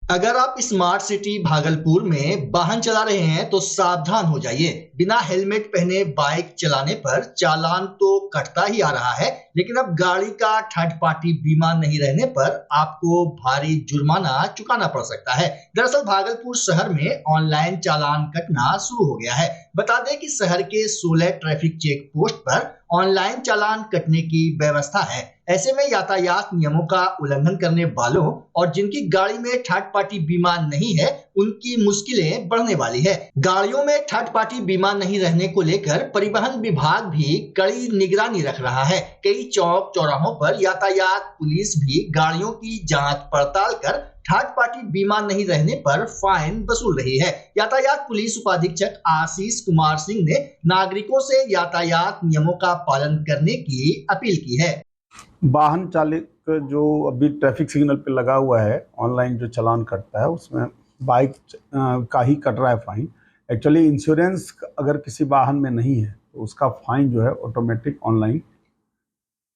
अगर आप smart city Bhagalpur में वाहन चला रहे हैं तो सावधान हो जाइए। बिना हेलमेट पहने बाइक चलाने पर चालान तो कटता ही आ रहा है, लेकिन अब गाड़ी का थर्ड पार्टी बीमा नहीं रहने पर आपको भारी जुर्माना चुकाना पड़ सकता है। दरअसल भागलपुर शहर में ऑनलाइन चालान कटना शुरू हो गया है। बता दें कि शहर के 16 ट्रैफिक चेक पोस्ट पर ऑनलाइन चालान कटने की व्यवस्था है। ऐसे में यातायात नियमों का उल्लंघन करने वालों और जिनकी गाड़ी में थर्ड पार्टी बीमा नहीं है, उनकी मुश्किलें बढ़ने वाली है। गाड़ियों में थर्ड पार्टी बीमा नहीं रहने को लेकर परिवहन विभाग भी कड़ी निगरानी रख रहा है। कई चौक चौराहों पर यातायात पुलिस भी गाड़ियों की जांच पड़ताल कर थर्ड पार्टी बीमा नहीं रहने पर फाइन वसूल रही है। यातायात पुलिस उपाधीक्षक आशीष कुमार सिंह ने नागरिकों से यातायात नियमों का पालन करने की अपील की है। वाहन चालक जो अभी ट्रैफिक सिग्नल पे लगा हुआ है, ऑनलाइन जो चालान कटता है उसमें बाइक का ही कट रहा है फाइन। एक्चुअली इंश्योरेंस अगर किसी वाहन में नहीं है तो उसका फाइन जो है ऑटोमेटिक ऑनलाइन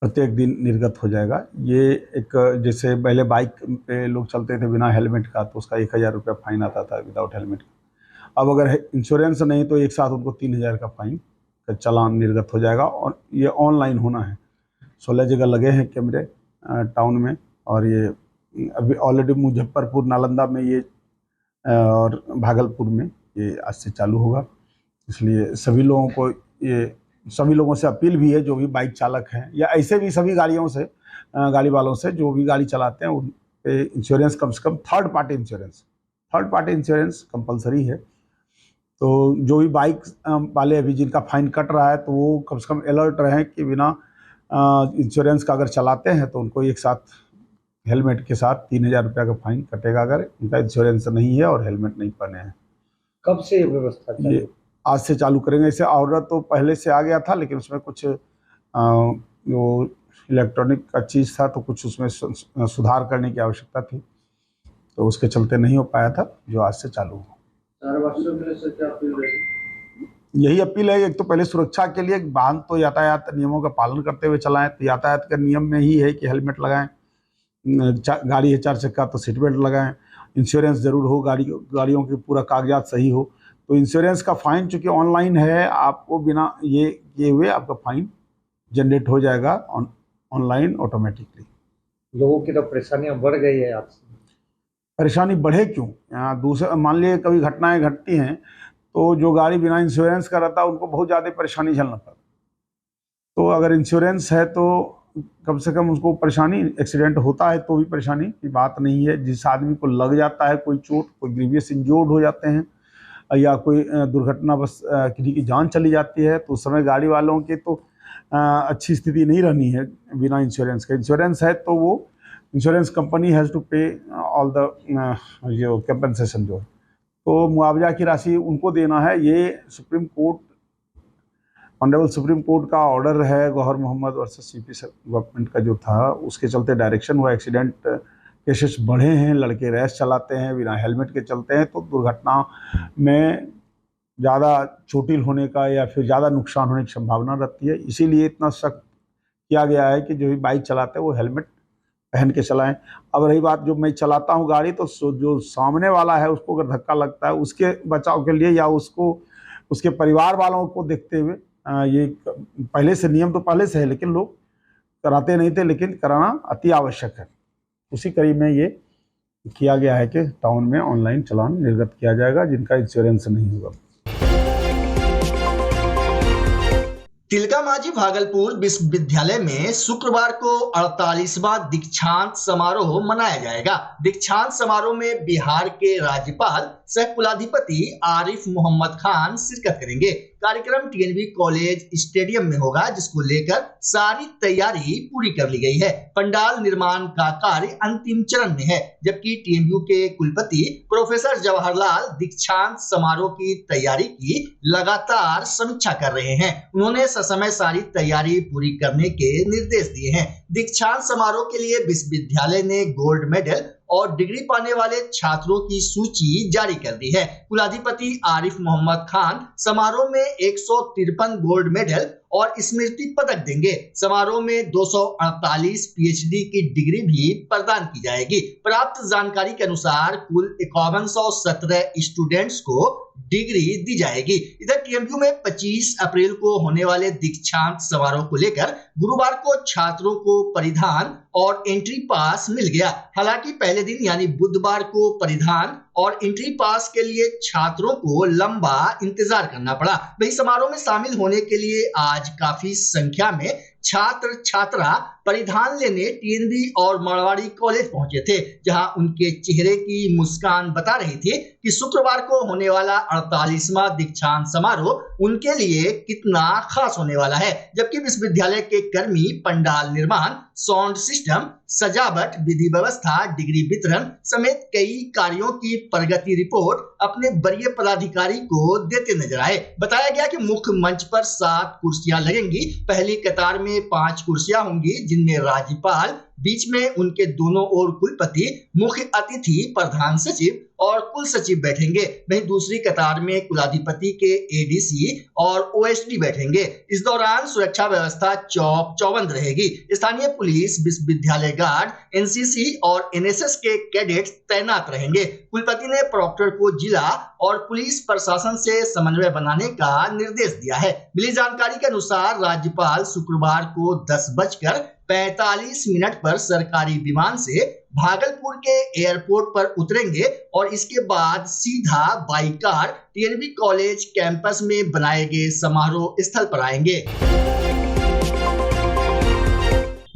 प्रत्येक दिन निर्गत हो जाएगा। ये एक जैसे पहले बाइक पे लोग चलते थे बिना हेलमेट का तो उसका 1000 रुपया फाइन आता था विदाउट हेलमेट का। अब अगर इंश्योरेंस नहीं तो एक साथ उनको 3000 का फाइन का चालान निर्गत हो जाएगा। और ये ऑनलाइन होना है। 16 जगह लगे हैं कैमरे टाउन में, और ये अभी ऑलरेडी मुजफ्फरपुर नालंदा में ये और भागलपुर में ये आज से चालू होगा। इसलिए सभी लोगों से अपील भी है, जो भी बाइक चालक हैं या ऐसे भी सभी गाड़ी वालों से जो भी गाड़ी चलाते हैं उन पे इंश्योरेंस कम से come third party insurance compulsory है। तो जो भी बाइक वाले अभी जिनका फाइन कट रहा है तो वो कम से कम अलर्ट रहें कि बिना इंश्योरेंस का अगर चलाते हैं तो उनको एक साथ हेलमेट के साथ 3000 रुपया का फाइन कटेगा अगर उनका इंश्योरेंस नहीं है और हेलमेट नहीं पहने हैं। कब से ये व्यवस्था चाहिए? ये आज से चालू करेंगे। इसे ऑर्डर तो पहले से आ गया था, लेकिन उसमें कुछ जो इलेक्ट्रॉनिक का चीज़ था तो कुछ उसमें सुधार करने की आवश्यकता थी, तो उसके चलते नहीं हो पाया था, जो आज से चालू हो। यही अपील है। एक तो पहले सुरक्षा के लिए वाहन तो यातायात नियमों का पालन करते हुए चलाएं। तो यातायात का नियम में ही है कि हेलमेट लगाएं, गाड़ी है 4 चक्का तो सीट बेल्ट लगाएं, इंश्योरेंस जरूर हो, गाड़ियों के पूरा कागजात सही हो। तो इंश्योरेंस का फाइन चूँकि ऑनलाइन है, आपको बिना ये किए हुए आपका फाइन जनरेट हो जाएगा ऑनलाइन ऑटोमेटिकली। लोगों की तो परेशानियाँ बढ़ गई है आपसे। परेशानी बढ़े क्यों? यहाँ दूसरा मान लिए कभी घटनाएं घटती हैं तो जो गाड़ी बिना इंश्योरेंस का रहता है उनको बहुत ज़्यादा परेशानी झेलना पड़ता। तो अगर इंश्योरेंस है तो कम से कम उसको परेशानी, एक्सीडेंट होता है तो भी परेशानी की बात नहीं है। जिस आदमी को लग जाता है कोई चोट, कोई ग्रीवियस इंजोर्ड हो जाते हैं या कोई दुर्घटना बस किसी की जान चली जाती है तो उस समय गाड़ी वालों की तो अच्छी स्थिति नहीं रहनी है बिना इंश्योरेंस के। इंश्योरेंस है तो वो इंश्योरेंस कंपनी हैज़ टू पे ऑल द जो कंपनसेशन जो है, तो मुआवजा की राशि उनको देना है। ये ऑनरेबल सुप्रीम कोर्ट का ऑर्डर है। Gauhar Mohammad versus UP government का जो था उसके चलते डायरेक्शन हुआ। एक्सीडेंट केसेस बढ़े हैं, लड़के रैश चलाते हैं, बिना हेलमेट के चलते हैं, तो दुर्घटना में ज़्यादा चोटिल होने का या फिर ज़्यादा नुकसान होने की संभावना रहती है। इसीलिए इतना सख्त किया गया है कि जो भी बाइक चलाते हैं वो हेलमेट पहन के चलाएं। अब रही बात, जो मैं चलाता हूँ गाड़ी तो जो सामने वाला है उसको अगर धक्का लगता है उसके बचाव के लिए या उसको उसके परिवार वालों को देखते हुए ये पहले से नियम तो पहले से है, लेकिन लोग कराते नहीं थे, लेकिन कराना अति आवश्यक है। उसी कड़ी में ये किया गया है कि टाउन में ऑनलाइन चालान निर्गत किया जाएगा जिनका इंश्योरेंस नहीं होगा। तिलका मांझी भागलपुर विश्वविद्यालय में शुक्रवार को 48वां दीक्षांत समारोह मनाया जाएगा। दीक्षांत समारोह में बिहार के राज्यपाल सह कुलाधिपति आरिफ मोहम्मद खान शिरकत करेंगे। कार्यक्रम टीएनबी कॉलेज स्टेडियम में होगा, जिसको लेकर सारी तैयारी पूरी कर ली गई है। पंडाल निर्माण का कार्य अंतिम चरण में है, जबकि टीएनयू के कुलपति प्रोफेसर जवाहरलाल दीक्षांत समारोह की तैयारी की लगातार समीक्षा कर रहे हैं। उन्होंने समय सारी तैयारी पूरी करने के निर्देश दिए हैं। दीक्षांत समारोह के लिए विश्वविद्यालय ने गोल्ड मेडल और डिग्री पाने वाले छात्रों की सूची जारी कर दी है। कुलाधिपति आरिफ मोहम्मद खान समारोह में 153 गोल्ड मेडल और स्मृति पदक देंगे। समारोह में 248 पीएचडी की डिग्री भी प्रदान की जाएगी। प्राप्त जानकारी के अनुसार कुल 5117 स्टूडेंट्स को डिग्री दी जाएगी। इधर टीएमयू में 25 अप्रैल को होने वाले दीक्षांत समारोह को लेकर गुरुवार को छात्रों को परिधान और एंट्री पास मिल गया। हालांकि पहले दिन यानी बुधवार को परिधान और एंट्री पास के लिए छात्रों को लंबा इंतजार करना पड़ा। वही समारोह में शामिल होने के लिए आज काफी संख्या में छात्र छात्रा परिधान लेने टीएनडी और मारवाड़ी कॉलेज पहुंचे थे, जहां उनके चेहरे की मुस्कान बता रही थी कि शुक्रवार को होने वाला 48वां दीक्षांत समारोह उनके लिए कितना खास होने वाला है। जबकि विश्वविद्यालय के कर्मी पंडाल निर्माण, साउंड सिस्टम, सजावट, विधि व्यवस्था, डिग्री वितरण समेत कई कार्यों की प्रगति रिपोर्ट अपने वरीय पदाधिकारी को देते नजर आए। बताया गया कि मुख्य मंच पर 7 कुर्सियां लगेंगी। पहली कतार में 5 कुर्सियां होंगी, जिनमें राज्यपाल, बीच में उनके दोनों ओर कुलपति, मुख्य अतिथि, प्रधान सचिव और कुल सचिव बैठेंगे। वहीं दूसरी कतार में कुलाधिपति के एडीसी और ओएसडी बैठेंगे। इस दौरान सुरक्षा व्यवस्था चौक चौबंद रहेगी। स्थानीय पुलिस, विश्वविद्यालय गार्ड, एनसीसी और एनएसएस के कैडेट्स तैनात रहेंगे। कुलपति ने प्रॉक्टर को जिला और पुलिस प्रशासन से समन्वय बनाने का निर्देश दिया है। मिली जानकारी के अनुसार राज्यपाल शुक्रवार को 10:45 पर सरकारी विमान से भागलपुर के एयरपोर्ट पर उतरेंगे और इसके बाद सीधा by car TNB college campus में बनाए गए समारोह स्थल पर आएंगे।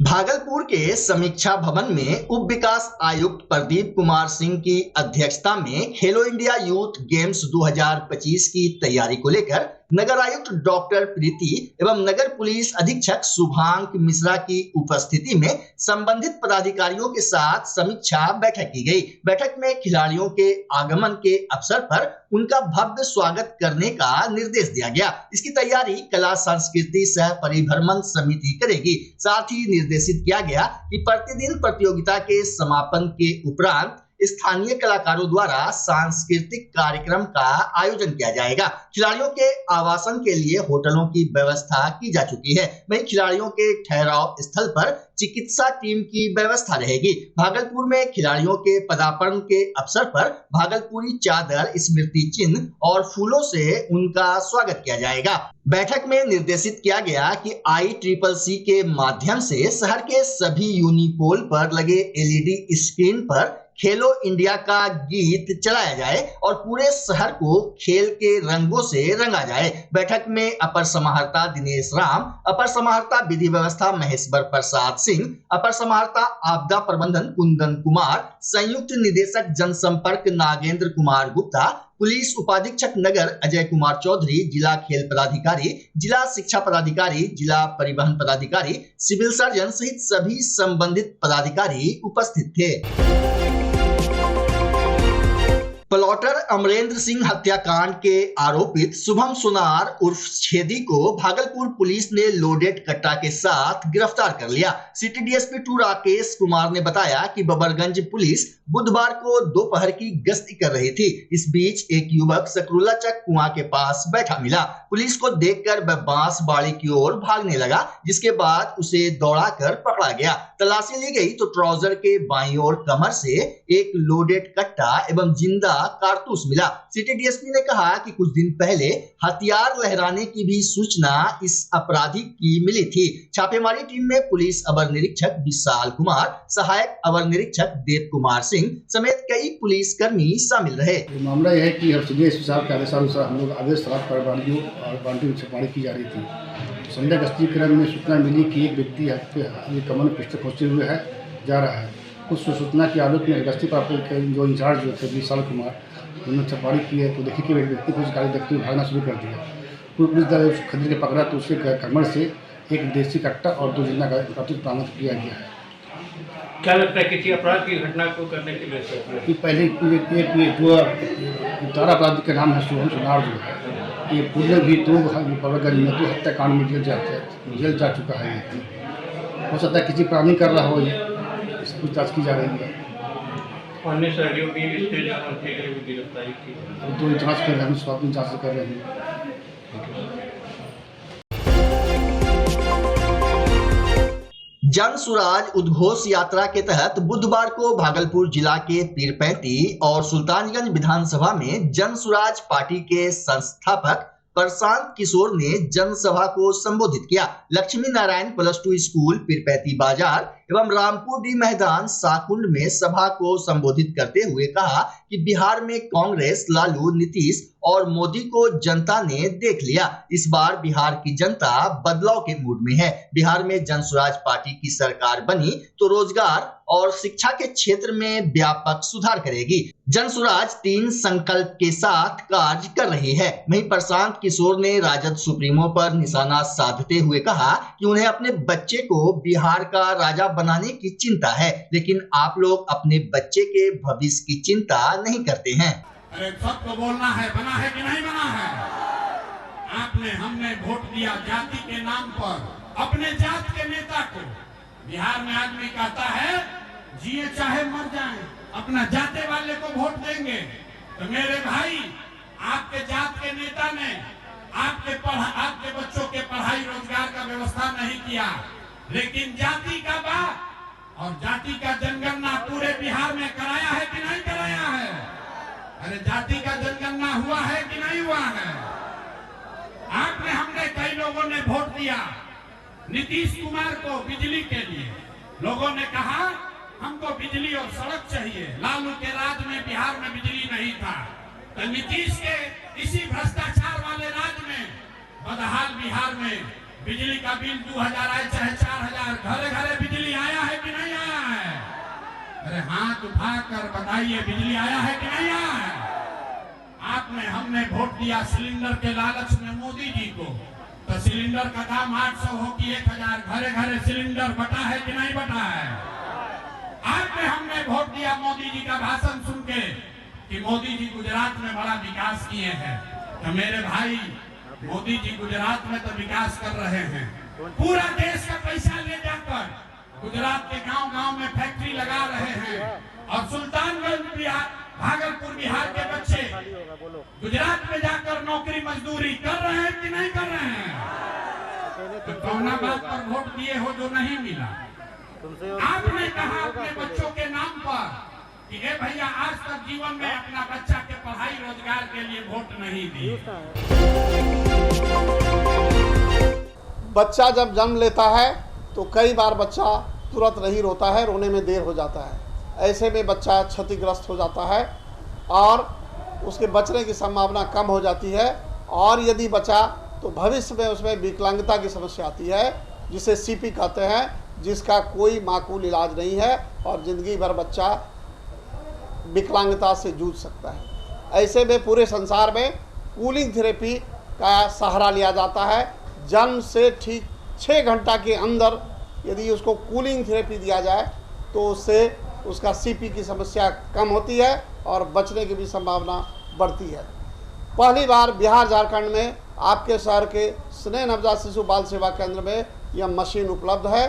भागलपुर के समीक्षा भवन में उप विकास आयुक्त प्रदीप कुमार सिंह की अध्यक्षता में खेलो इंडिया यूथ गेम्स 2025 की तैयारी को लेकर नगर आयुक्त डॉक्टर प्रीति एवं नगर पुलिस अधीक्षक शुभांक मिश्रा की उपस्थिति में संबंधित पदाधिकारियों के साथ समीक्षा बैठक की गई। बैठक में खिलाड़ियों के आगमन के अवसर पर उनका भव्य स्वागत करने का निर्देश दिया गया। इसकी तैयारी कला संस्कृति सह परिभ्रमण समिति करेगी। साथ ही निर्देशित किया गया कि प्रतिदिन प्रतियोगिता के समापन के उपरांत स्थानीय कलाकारों द्वारा सांस्कृतिक कार्यक्रम का आयोजन किया जाएगा। खिलाड़ियों के आवासन के लिए होटलों की व्यवस्था की जा चुकी है। वहीं खिलाड़ियों के ठहराव स्थल पर चिकित्सा टीम की व्यवस्था रहेगी। भागलपुर में खिलाड़ियों के पदार्पण के अवसर पर भागलपुरी चादर, स्मृति चिन्ह और फूलों से उनका स्वागत किया जाएगा। बैठक में निर्देशित किया गया कि ICCC के माध्यम से शहर के सभी यूनिपोल पर लगे LED स्क्रीन पर खेलो इंडिया का गीत चलाया जाए और पूरे शहर को खेल के रंगों से रंगा जाए। बैठक में अपर समाहर्ता दिनेश राम, अपर समाहर्ता विधि व्यवस्था महेश्वर प्रसाद सिंह, अपर समाहर्ता आपदा प्रबंधन कुंदन कुमार, संयुक्त निदेशक जनसंपर्क नागेंद्र कुमार गुप्ता, पुलिस उपाधीक्षक नगर अजय कुमार चौधरी, जिला खेल पदाधिकारी, जिला शिक्षा पदाधिकारी, जिला परिवहन पदाधिकारी, सिविल सर्जन सहित सभी संबंधित पदाधिकारी उपस्थित थे। प्लॉटर अमरेंद्र सिंह हत्याकांड के आरोपित शुभम सुनार उर्फ छेदी को भागलपुर पुलिस ने लोडेड कट्टा के साथ गिरफ्तार कर लिया। सिटी डीएसपी 2 राकेश कुमार ने बताया कि बबरगंज पुलिस बुधवार को दोपहर की गश्ती कर रही थी। इस बीच एक युवक सकरुल्ला चक कुआं के पास बैठा मिला। पुलिस को देखकर वह बांस बाड़ी की ओर भागने लगा, जिसके बाद उसे दौड़ाकर पकड़ा गया। तलाशी ली गई तो ट्राउजर के बाईं ओर कमर से एक लोडेड कट्टा एवं जिंदा कारतूस मिला। सिटी डीएसपी ने कहा कि कुछ दिन पहले हथियार लहराने की भी सूचना इस अपराधी की मिली थी। छापेमारी टीम में पुलिस अवर निरीक्षक विशाल कुमार, सहायक अवर निरीक्षक देव कुमार सिंह समेत कई पुलिस कर्मी शामिल रहे। मामला यह है कि एसपी साहब के आदेशानुसार हम लोग आदेश रात पर बाउंड्री छापेमारी की जा रही थी। संध्या गश्ती क्रम में सूचना मिली कि एक व्यक्ति कमर पिस्टल खोजते हुए जा रहा है। कुछ सूचना के आलोक में गश्ती पर जो इंचार्ज जो थे विशाल कुमार, उन्होंने छापेमारी की है तो देखिए कि व्यक्ति कुछ गाड़ी देखते हुए भागना शुरू कर दिया। पुलिस दल उस खरीद के पकड़ा तो उसके कमर से एक देसी कट्टा और 2 जिंदा कारतूस बरामद किया गया है। क्या लगता है किसी अपराध की घटना को करने के लिए कि पहले एक तारा अपराधी का नाम है शुभम सुनार जो है, ये पूर्व भी 2 बबरगंज में 2 हत्याकांड में जेल जा चुका है। हो सकता है किसी प्राणी कर रहा हो, पूछताछ की जा रही है। अन्य सहयोगियों भी स्टेज पहुंचे गए, गिरफ्तारी की 2 जांच कर रहे हैं, स्वास्थ्य जांच कर रहे हैं। जन सुराज उद्घोष यात्रा के तहत बुधवार को भागलपुर जिला के पीरपैंती और सुल्तानगंज विधानसभा में जन सुराज पार्टी के संस्थापक प्रशांत किशोर ने जनसभा को संबोधित किया। लक्ष्मी नारायण +2 स्कूल पीरपैंती बाजार एवं रामपुर डी मैदान साकुंड में सभा को संबोधित करते हुए कहा कि बिहार में कांग्रेस, लालू, नीतीश और मोदी को जनता ने देख लिया। इस बार बिहार की जनता बदलाव के मूड में है। बिहार में जन सुराज पार्टी की सरकार बनी तो रोजगार और शिक्षा के क्षेत्र में व्यापक सुधार करेगी। जन सुराज 3 संकल्प के साथ कार्य कर रही है। वहीं प्रशांत किशोर ने राजद सुप्रीमो पर निशाना साधते हुए कहा कि उन्हें अपने बच्चे को बिहार का राजा बनाने की चिंता है, लेकिन आप लोग अपने बच्चे के भविष्य की चिंता नहीं करते हैं। अरे सबको बोलना है, बना है कि नहीं बना है? आपने हमने वोट दिया जाति के नाम पर, अपने जात के नेता को। बिहार में आदमी कहता है जिए चाहे मर जाए, अपना जाते वाले को वोट देंगे। तो मेरे भाई, आपके जात के नेता ने आपके बच्चों के पढ़ाई रोजगार का व्यवस्था नहीं किया, लेकिन जाति का बात और जाति का जनगणना पूरे बिहार में कराया है कि नहीं कराया है? अरे जाति का जनगणना हुआ है कि नहीं हुआ है? आपने हमने कई लोगों ने वोट दिया नीतीश कुमार को बिजली के लिए। लोगों ने कहा हमको बिजली और सड़क चाहिए। लालू के राज में बिहार में बिजली नहीं था, तो नीतीश के इसी भ्रष्टाचार वाले राज में बदहाल बिहार में बिजली का बिल 2000 आए चाहे 4000, घरे घरे बिजली आया है कि नहीं आया है? अरे हाथ उठाकर बताइए, बिजली आया है कि नहीं आया है? आपने हमने वोट दिया सिलेंडर के लालच में मोदी जी को, तो सिलेंडर का दाम 800 हो कि 1000, घरे घरे सिलेंडर बटा है कि नहीं बटा है? आपने हमने वोट दिया मोदी जी का भाषण सुन के कि मोदी जी गुजरात में बड़ा विकास किए हैं। तो मेरे भाई, मोदी जी गुजरात में तो विकास कर रहे हैं, पूरा देश का पैसा ले जाकर गुजरात के गांव-गांव में फैक्ट्री लगा रहे हैं, और सुल्तानगंज भागलपुर बिहार के बच्चे गुजरात में जाकर नौकरी मजदूरी कर रहे हैं कि नहीं कर रहे हैं? तो कौना बात पर वोट दिए हो जो नहीं मिला? आपने कहा अपने बच्चों के नाम पर कि हे भैया, आज तक जीवन में अपना बच्चा के पढ़ाई रोजगार के लिए वोट नहीं दी। बच्चा जब जन्म लेता है तो कई बार बच्चा तुरंत नहीं रोता है, रोने में देर हो जाता है। ऐसे में बच्चा क्षतिग्रस्त हो जाता है और उसके बचने की संभावना कम हो जाती है, और यदि बचा तो भविष्य में उसमें विकलांगता की समस्या आती है, जिसे सीपी कहते हैं, जिसका कोई माकूल इलाज नहीं है और ज़िंदगी भर बच्चा विकलांगता से जूझ सकता है। ऐसे में पूरे संसार में कूलिंग थेरेपी का सहारा लिया जाता है। जन्म से ठीक 6 घंटा के अंदर यदि उसको कूलिंग थेरेपी दिया जाए तो उससे उसका सीपी की समस्या कम होती है और बचने की भी संभावना बढ़ती है। पहली बार बिहार झारखंड में आपके शहर के स्नेह नवजात शिशु बाल सेवा केंद्र में यह मशीन उपलब्ध है।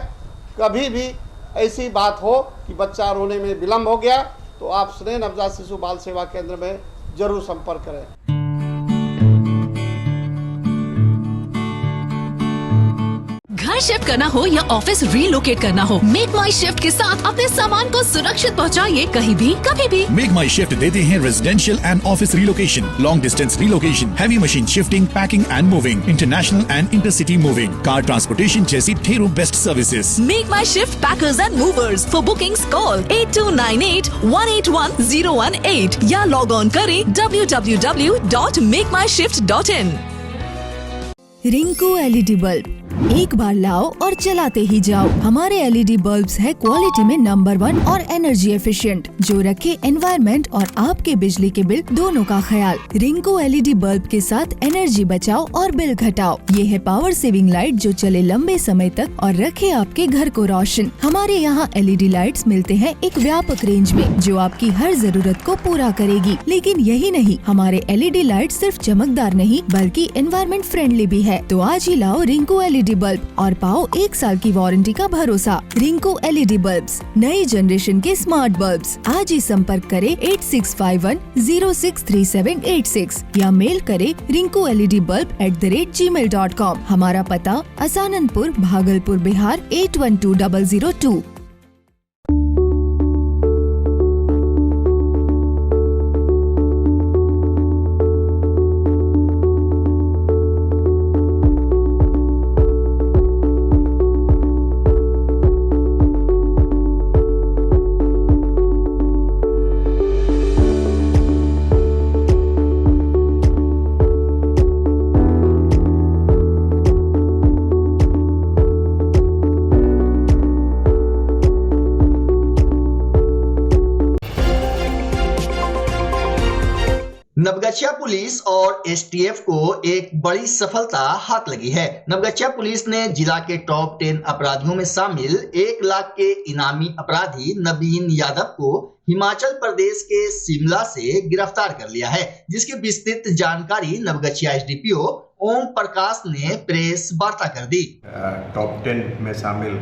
कभी भी ऐसी बात हो कि बच्चा रोने में विलम्ब हो गया तो आप स्नेह नवजात शिशु बाल सेवा केंद्र में जरूर संपर्क करें। घर शिफ्ट करना हो या ऑफिस रीलोकेट करना हो, मेक माई शिफ्ट के साथ अपने सामान को सुरक्षित पहुंचाइए कहीं भी कभी भी। मेक माई शिफ्ट देते हैं residential and office relocation, long distance relocation, heavy machine shifting, packing and moving, international and intercity moving, car transportation जैसी ढेरों best services. Make my shift packers and movers. For bookings call 8298-181-018 या log on करें www.makemyshift.in। Rinku LED bulb, एक बार लाओ और चलाते ही जाओ। हमारे LED बल्ब्स है क्वालिटी में नंबर 1 और एनर्जी एफिशिएंट, जो रखे एनवायरनमेंट और आपके बिजली के बिल दोनों का ख्याल। रिंकू LED बल्ब के साथ एनर्जी बचाओ और बिल घटाओ। ये है पावर सेविंग लाइट जो चले लंबे समय तक और रखे आपके घर को रोशन। हमारे यहाँ LED लाइट्स मिलते हैं एक व्यापक रेंज में, जो आपकी हर जरूरत को पूरा करेगी। लेकिन यही नहीं, हमारे LED लाइट सिर्फ चमकदार नहीं बल्कि एनवायरनमेंट फ्रेंडली भी है। तो आज ही लाओ रिंकू LED LED बल्ब और पाओ 1 साल की वारंटी का भरोसा। रिंकू LED बल्ब्स, नई जनरेशन के स्मार्ट बल्ब्स। आज ही संपर्क करें 8651063786 या मेल करें rinkuledbulb@gmail.com। हमारा पता असाननपुर, भागलपुर, बिहार 812002। नवगछिया पुलिस और STF को एक बड़ी सफलता हाथ लगी है। नवगछिया पुलिस ने जिला के टॉप 10 अपराधियों में शामिल 1 लाख के इनामी अपराधी नवीन यादव को हिमाचल प्रदेश के शिमला से गिरफ्तार कर लिया है, जिसकी विस्तृत जानकारी नवगछिया SDPO ओम प्रकाश ने प्रेस वार्ता कर दी। टॉप 10 में शामिल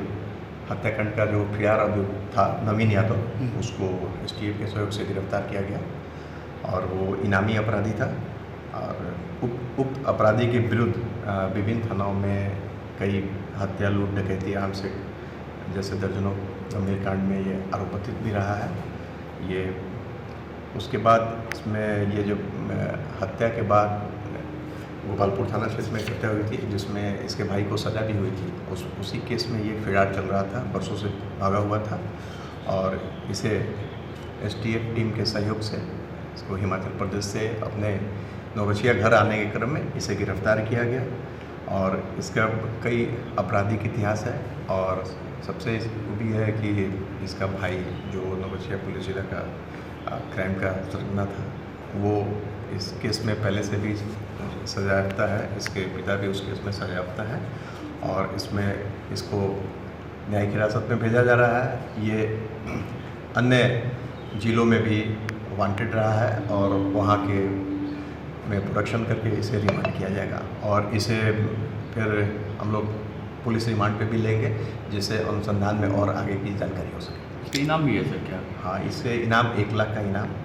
हत्याकांड का जो फिरार अभियुक्त था नवीन यादव, उसको STF के सहयोग से गिरफ्तार किया गया और वो इनामी अपराधी था। और उक्त अपराधी के विरुद्ध विभिन्न थानाओं में कई हत्या, लूट, डकैती, आमसे जैसे दर्जनों गंभीर कांड में ये आरोपित भी रहा है। ये उसके बाद इसमें ये जो हत्या के बाद गोपालपुर थाना क्षेत्र में हत्या हुई थी, जिसमें इसके भाई को सजा भी हुई थी। उसी केस में ये फिरार चल रहा था, बरसों से भागा हुआ था और इसे STF टीम के सहयोग से इसको हिमाचल प्रदेश से अपने नवगछिया घर आने के क्रम में इसे गिरफ्तार किया गया। और इसका कई आपराधिक इतिहास है और सबसे खूबी है कि इसका भाई जो नवगछिया पुलिस जिला का क्राइम का सरगना था, वो इस केस में पहले से भी सजायाफ्ता है। इसके पिता भी उस केस में सजायाफ्ता है और इसमें इसको न्यायिक हिरासत में भेजा जा रहा है। ये अन्य जिलों में भी वांटेड रहा है और वहाँ के में प्रोडक्शन करके इसे रिमांड किया जाएगा और इसे फिर हम लोग पुलिस रिमांड पे भी लेंगे, जिससे अनुसंधान में और आगे की जानकारी हो सके। इसका इनाम भी है सर क्या? हाँ, इससे इनाम 1 लाख का इनाम है।